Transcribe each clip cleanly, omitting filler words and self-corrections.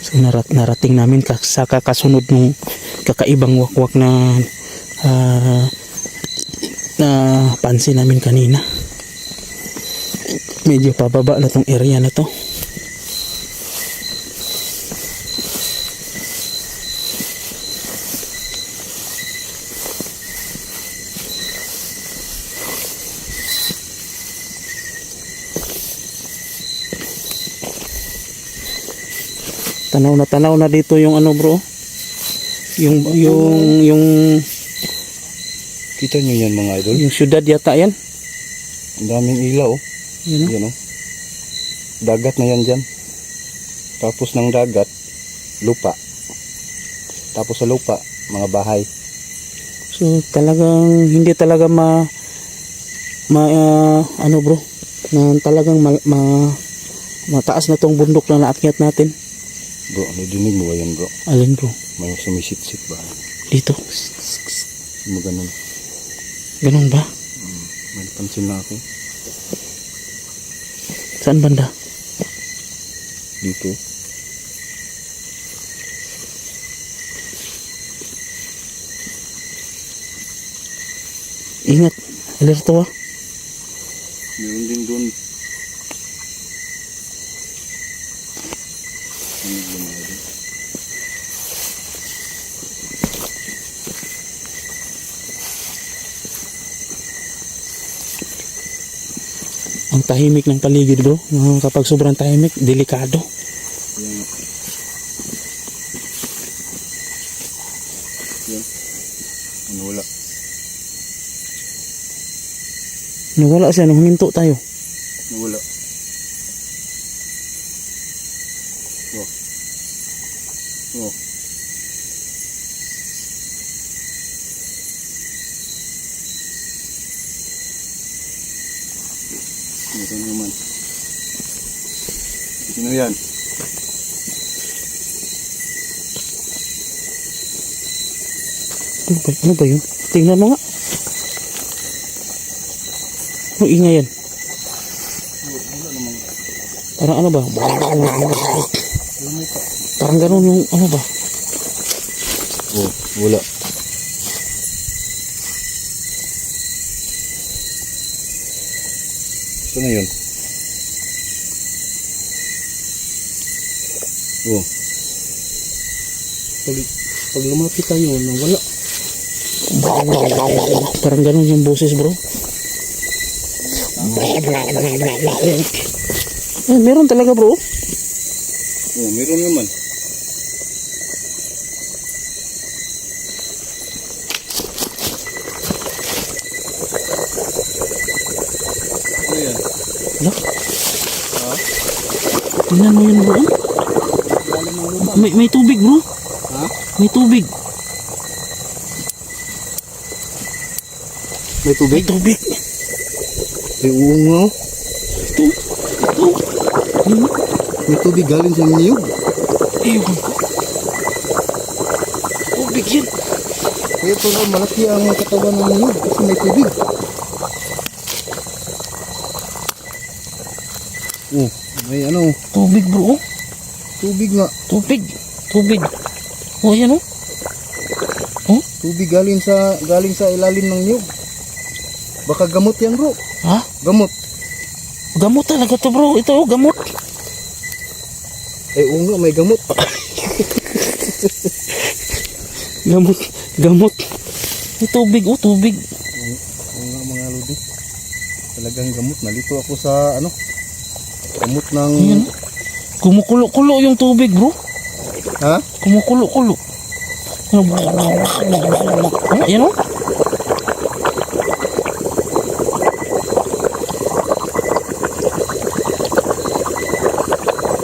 So narating namin sa kakasunod ng kakaibang wakwak na na pansin namin kanina. Medyo pababa na tong area na to. Tanaw na dito yung ano bro, yung kita nyo yan mga idol, yung syudad yata yan. ang daming ilaw oh. Yun, Yan oh. Dagat na yan dyan, tapos ng dagat lupa, tapos sa lupa mga bahay. So talagang hindi talaga ano bro, na talagang mataas na tong bundok na naakyat natin. Bro, nadinig mo ba yan bro? Alin bro? May sumisit-sit ba? Dito. Mo ganun. Ganun ba? May pansin na ako. Saan banda? Dito. Ingat, alerto ah. Meron din doon. Ang tahimik ng paligid bro. Kapag sobrang tahimik, delikado. Yan. Yan. Ano wala? Nawala siya nung huminto tayo. Nawala. Oh. Oh. Ito naman. Sino yan? Ano ba yun? Tingnan mo nga. Ano ingay yan? Wala naman. Parang ano ba? Parang ganun yung ano ba? Oh, wala. Saan na yun? Oh. Pag lumapit tayo, wala. Parang ganun yung boses bro. Meron talaga bro. Oh, meron naman. Ano yan? Wala. Ha? Tingnan mo yun bro. May tubig bro. Ha? May tubig. May tubig? May tubig. May uungaw. May tubig galing sa niyog. Ewan ko. Tubig yan. Kaya pala malaki ang katawan ng niyog kasi may tubig. Oh, may ano, Tubig bro. tubig nga. Tubig. Tubig. Oh yan oh. Oh? Tubig galing sa ilalim ng niyog. Baka gamot yan bro. Ha? Gamot. Gamot talaga to bro. Ito oh, gamot. Ay oo nga, may gamot. Gamot. Gamot. May tubig oh, tubig. Oo nga mga lodi. Talagang gamot. Nalito ako sa ano, gamot ng... Ayan. Kumukulo-kulo yung tubig bro. Ha? Kumukulo-kulo. Ayan oh.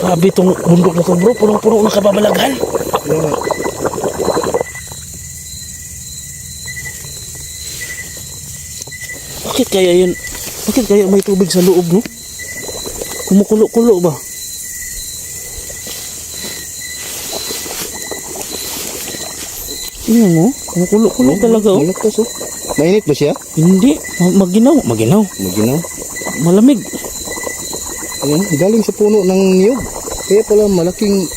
Grabe itong bundok na to bro. Punong-puno ng kababalaghan. Kaya nga. Bakit kaya yun? Bakit kaya may tubig sa loob no? Kumukulo-kulo ba? Yan mo, kumukulo-kulo talaga oh. Malakas oh. Mainit ba siya? Hindi, maginaw. Maginaw. Maginaw. Malamig. Ayan, galing sa puno ng niyog. Kaya pala malaking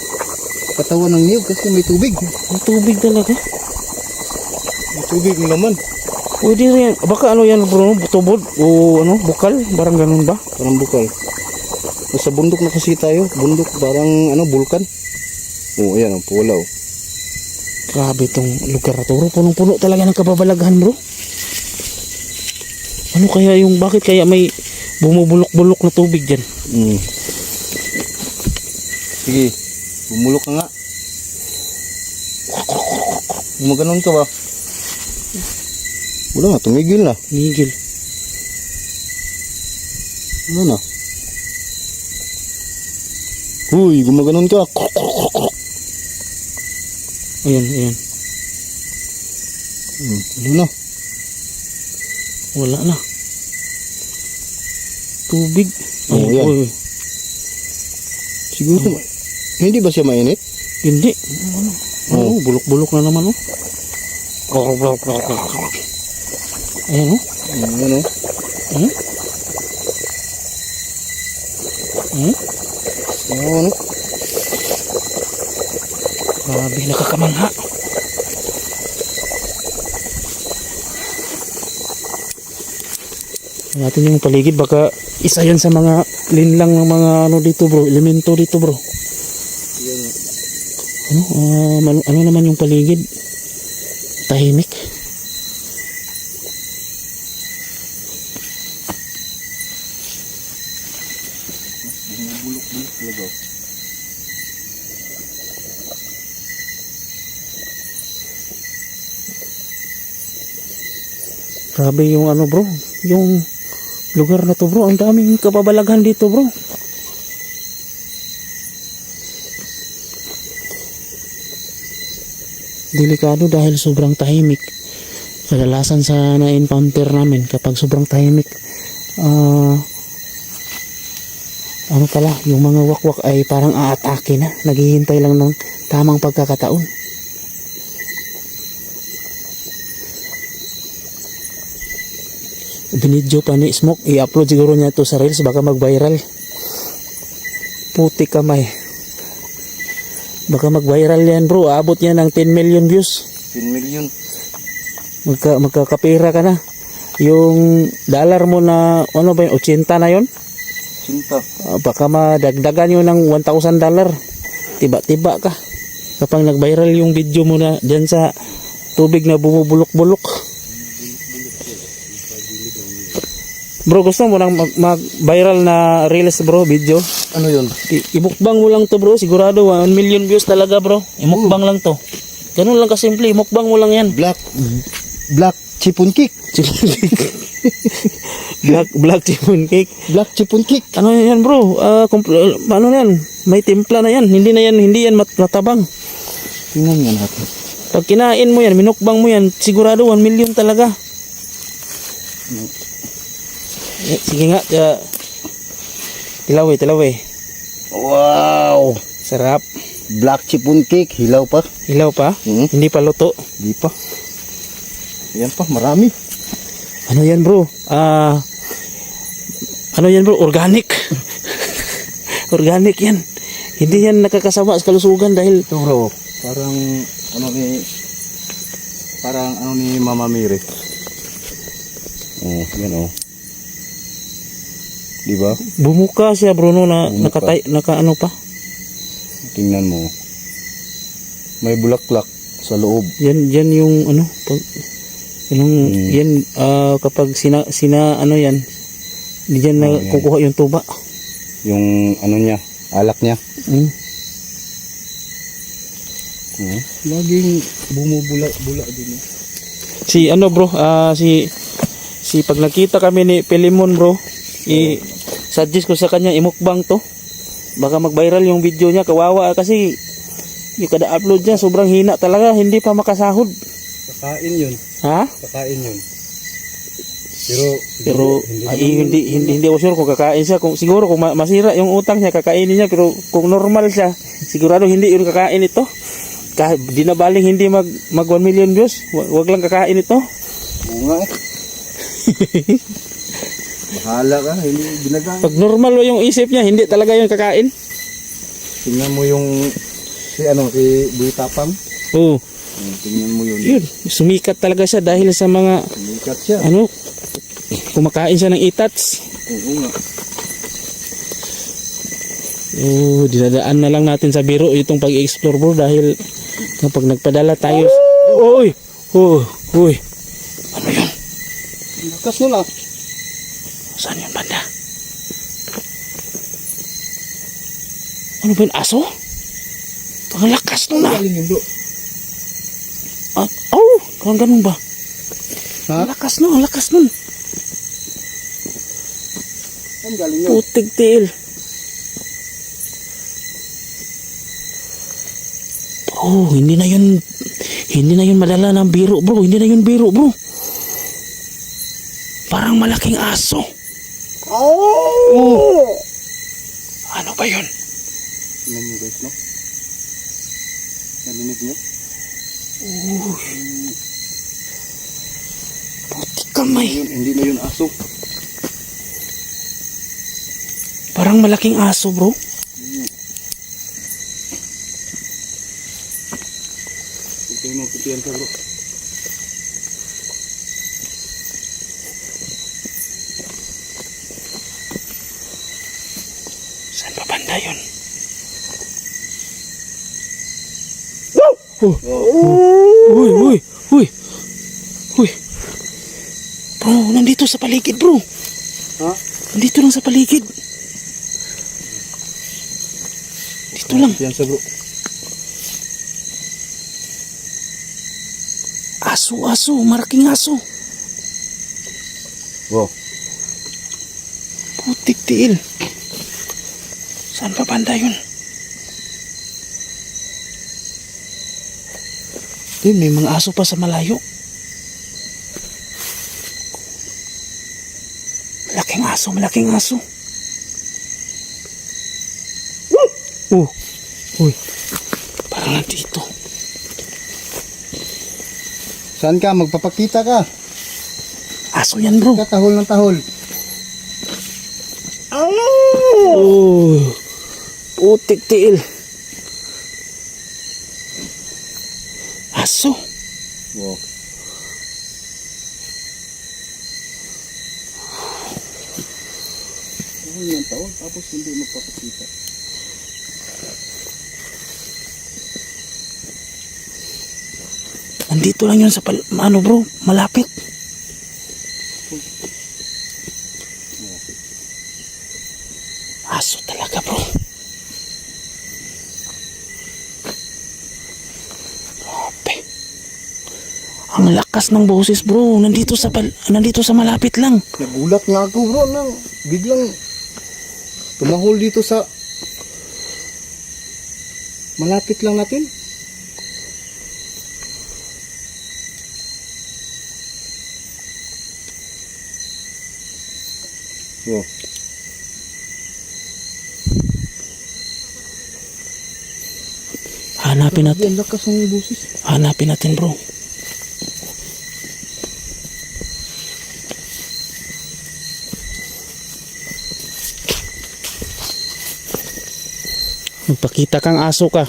katawan ng niyog kasi may tubig. May tubig talaga. May tubig ng laman. Pwede rin. Baka ano yan bro, tubod o ano, bukal, parang ganun ba? Parang bukal. Nasa bundok na kasi tayo. Bundok parang ano, bulkan. Oh, ayan, ang pulaw. Grabe itong lugar na to bro. Punong-puno talaga ng kababalaghan bro. Ano kaya yung, bakit kaya may bumubulok-bulok na tubig dyan? Sige, bumulok ka nga. Gumaganon ka ba? Wala nga, tumigil na. Migil. Wala na. Uy, gumaganon ka. Ayan, ayan. Wala na. Wala na. Tubig. Oh, yan. Uy, Siguro, hindi ba siya mainit? hindi. Ano? Oh. Bulok-bulok na naman oh. Ayan oh. Ano? Hmm? Hmm? Ano? Grabe, nakakamangha. Natin yung paligid, baka isa yan sa mga linlang ng mga ano dito bro, elemento dito bro. Ano naman yung paligid? Tahimik. Bulok-bulok talaga. Grabe yung ano bro, yung lugar na to bro, ang daming kababalaghan dito bro. Delikado dahil sobrang tahimik. Kadalasan sa na-encounter namin kapag sobrang tahimik, ano pala, yung mga wakwak ay parang aatake na, naghihintay lang ng tamang pagkakataon. Binidyo pa ni Smoke, i-upload siguro niya ito sa Reels, baka mag-viral. Putik kamay. Baka mag-viral yan bro, aabot niya ng 10 million views. 10 million. Magkakapira ka na. Yung dollar mo na, ano ba yun, 80 na yun? Sinta. Baka madagdagan yun ng $1,000. Tiba-tiba ka. Kapag nag-viral yung video mo na dyan sa tubig na bumubulok-bulok. Bro, gusto mo nang mag-viral na reels bro, video? Ano yun? Imukbang mo lang to bro, sigurado 1 million views talaga bro. Imukbang lang to. Ganun lang kasimple, imukbang mo lang yan. Black chipon cake. Black chipon cake. Black chipon cake. Ano yan bro? Ano yan? May timpla na yan. Hindi yan matabang. Tingnan nga natin. Pag kinain mo yan, minukbang mo yan, sigurado 1 million talaga. Sige nga, tilaw eh. Wow! Sarap. Black chipon cake. Hilaw pa. Hilaw pa? Hindi pa luto. Di pa. Yan pa, marami. Ano yan bro? Ano yan bro? Organic. Organic yan. Hindi yan nakakasama sa kalusugan dahil Ito bro, parang ano ni Mama Mire. Oh, yan oh. Di ba? bumuka siya bro no, na Bumuka. naka ano pa. Tingnan mo. May bulaklak sa loob. Yan yung ano pag yan kapag sina ano yan, diyan na yan. kukuha yung tuba. Yung ano niya, alak niya. Laging bumubula din. Si ano bro, si pag nakita kami ni Pelimon bro, i-suggest ko sa kanya imukbang to. Baka mag-viral yung video niya, kawawa kasi yung kada upload niya sobrang hina talaga, hindi pa makasahod. Kakain yun. Ha? Kakain yun. Pero hindi ako sure kung kakain siya. Siguro kung masira yung utang niya, kakainin niya. Pero kung normal siya, sigurado hindi yun kakain ito. Di na baling hindi mag 1 million views. Wag lang kakain ito. Oo nga eh. Bahala ka, hindi ginagawa. Pag normal yung isip niya, hindi talaga yun kakain. Tingnan mo yung Si Boy Tapang. Oh, Tingnan mo yun. yun. Sumikat talaga siya dahil sa mga, Sumikat siya. kumakain siya ng itats. Oo nga. Oh, dinadaan na lang natin sa biro itong pag-explore bro dahil kapag nagpadala tayo. Uy! Uy! Ano yun? Lakas nun ah. Saan yung banda? Ano ba yun? Aso? Ang lakas nun ah. Galing yun bro. Kung ganun ba? Ha? Ang lakas nun, ang lakas nun. Ang galing yun. Putig tiil. Bro, hindi na yun madala ng biro bro. Hindi na yun biro bro. Parang malaking aso. Oh! Ano ba yun? Tingnan nyo guys, no? Narinig nyo? Putik kamay. Hindi na yun aso. Parang malaking aso bro. Ito yung mga putihan ka bro. Saan ba banda yun? Uy! Bro, nandito sa paligid bro. Ha? Nandito lang sa paligid. Dito lang. Putihan sa bro. Aso, maraking aso. Wow. Putik tiil. Saan pa banda yun? May mga aso pa sa malayo. Malaking aso. Uy. Parang nandito. Saan ka? Magpapakita ka. Aso yan bro. Tahol ng tahol. Putik tiil. Aso. Wow. Tahol ng tahol tapos hindi magpapakita. Nandito lang yun sa bro, malapit. Aso talaga bro. Grabe. Ang lakas ng boses bro, nandito sa malapit lang. Nagulat nga ako bro nang biglang tumahol dito sa malapit lang natin. Wow. Hanapin natin. Ang lakas ng busis. Hanapin natin bro. Magpakita kang aso ka.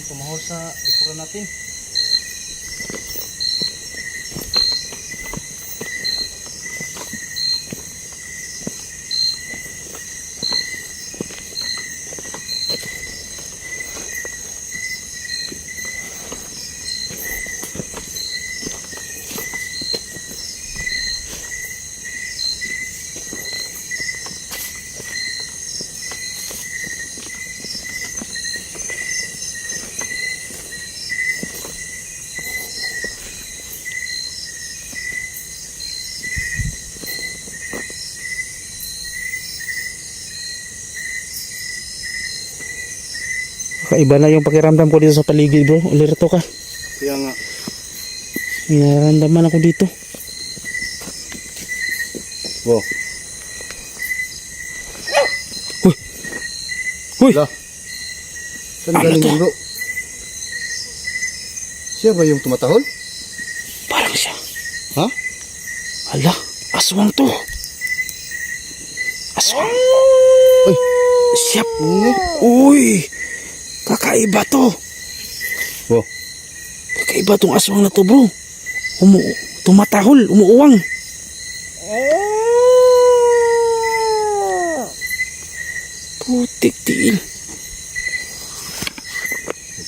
Tumahol sa likuran natin. Iba na yung pakiramdam ko dito sa paligid bro. Alerto ka. Kaya nga. May nararamdaman ako dito. Wow. Uy! Lah. Saan Ano galing to? yun bro? Siya ba yung tumatahol? Parang siya. Ha? Ala, aswang to. Aswang. Uy, siyap. Uy, kakaiba to. Wow. Kakaiba tong aswang na to, bro. Tumatahol, umuuwang. Putik tiil.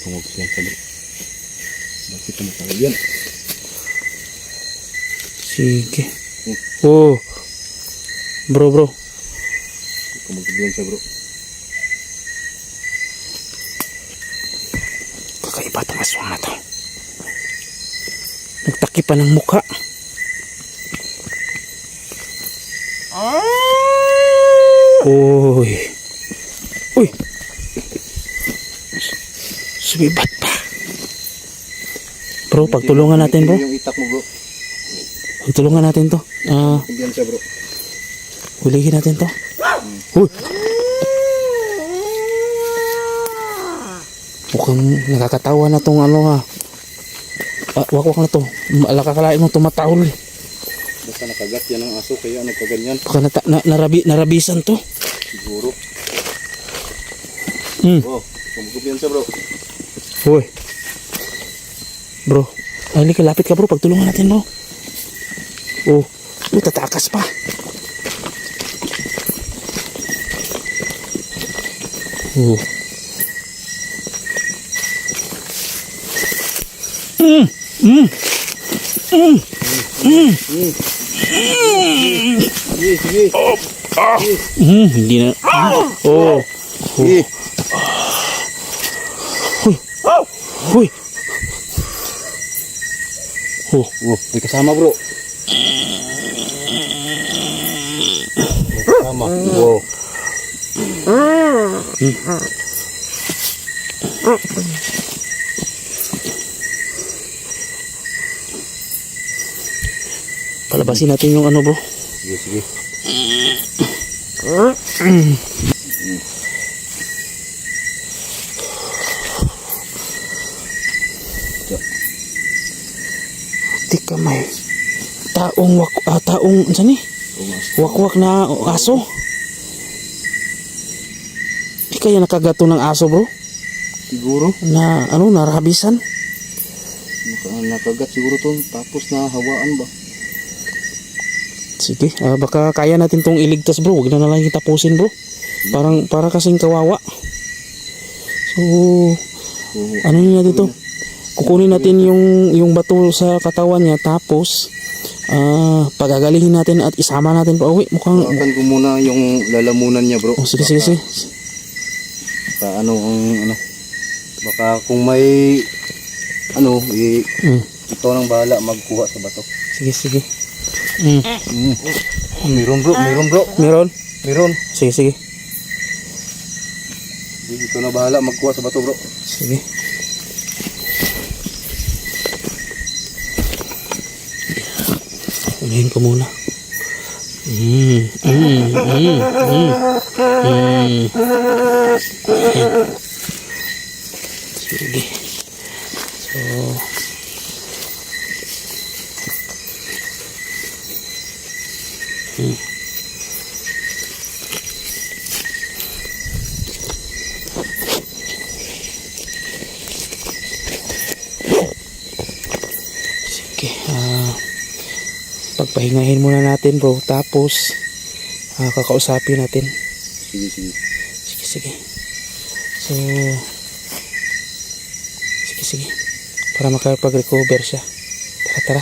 Tungog siya sa bro. Bakit tumatawag yan? Sige. Oh. Bro. Kumagbiyan siya bro. Kakaiba tong aswang na to. Nagtakip pa ng mukha. Uy. Uy. Sumibat pa. Bro, pagtulungan natin, bro. Yung itak mo bro. Pagtulungan natin to. Kumagbiyan siya bro. Huligin natin to. Uy. Mukhang nakakatawa na tong ano ha. Wakwak na to. Alakakalain mo tumatahol. Basta nakagat yan ang aso kaya nagkaganyan. Baka narabisan to. Siguro. Oh, kumagbiyan siya bro. Uy. Bro. Ay, lapit ka bro. Pagtulungan natin bro. Oh. Uy, tatakas pa. Oh. Sige. Hindi na. Oh. Sige. Uy. Oh. Oh, may kasama bro. Kasama. Wow. Palabasin natin yung ano bro. Sige. Tik kamay. Taong ano ni? Wakwak na aso. Di kaya nakagato ng aso bro? Siguro. Na ano, narabisan? Nakagat siguro to. Tapos nahawaan ba? Sige, baka kaya natin tong iligtas bro. Huwag na lang tapusin bro. Para kasing kawawa. So, ano niya dito? Kukunin natin yung bato sa katawan niya. Tapos, pagagalingin natin at isama natin pa uwi. Mukhang... Akan ko muna yung lalamunan niya bro. Oh, sige. Baka ano baka kung may ito nang bahala magkuha sa bato. Sige. Meron bro. Meron? Sige. Ito na bahala magkuha sa bato bro. Sige. Unahin ko muna. Sige. So, sige, pagpahingahin muna natin bro, tapos kakausapin natin. Sige. So, sige, para makapag-recover siya. Tara.